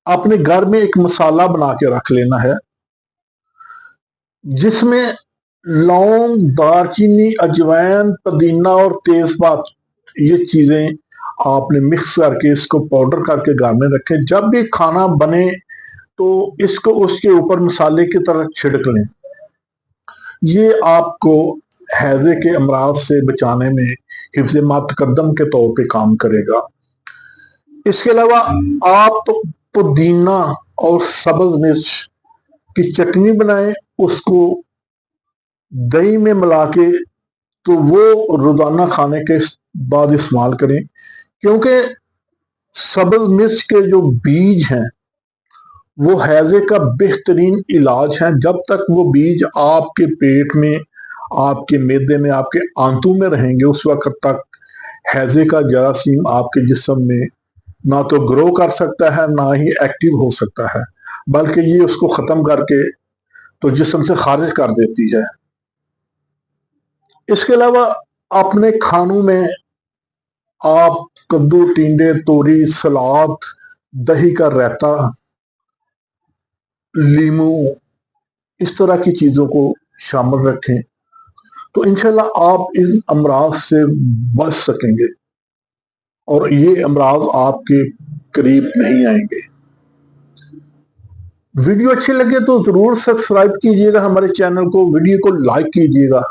अपने घर में एक मसाला बना के रख लेना है, जिसमें लौंग, दालचीनी, अजवाइन, पुदीना और तेजपात, ये चीजें आपने मिक्स करके इसको पाउडर करके घर में रखें। जब भी खाना बने तो इसको उसके ऊपर मसाले की तरह छिड़क लें। ये आपको हैजे के अमराज से बचाने में हिफ्ज़ मुक़द्दम के तौर पे काम करेगा। इसके अलावा आप पुदीना और सब्ज़ मिर्च की चटनी बनाएं, उसको दही में मिला के, तो वो रोजाना खाने के बाद इस्तेमाल करें, क्योंकि सब्ज़ मिर्च के जो बीज हैं वो हैजे का बेहतरीन इलाज है। जब तक वो बीज आपके पेट में, आपके मैदे में, आपके आंतों में रहेंगे, उस वक्त तक हैजे का जरासीम आपके जिस्म में ना तो ग्रो कर सकता है, ना ही एक्टिव हो सकता है, बल्कि ये उसको ख़त्म करके तो जिस्म से खारिज कर देती है। इसके अलावा अपने खानों में आप कद्दू, टिंडे, तोरी, सलाद, दही का रायता, लीमू, इस तरह की चीज़ों को शामिल रखें, तो इंशाल्लाह आप इन अमराज से बच सकेंगे और ये अमराज आपके करीब नहीं आएंगे। वीडियो अच्छी लगे तो ज़रूर सब्सक्राइब कीजिएगा हमारे चैनल को, वीडियो को लाइक कीजिएगा।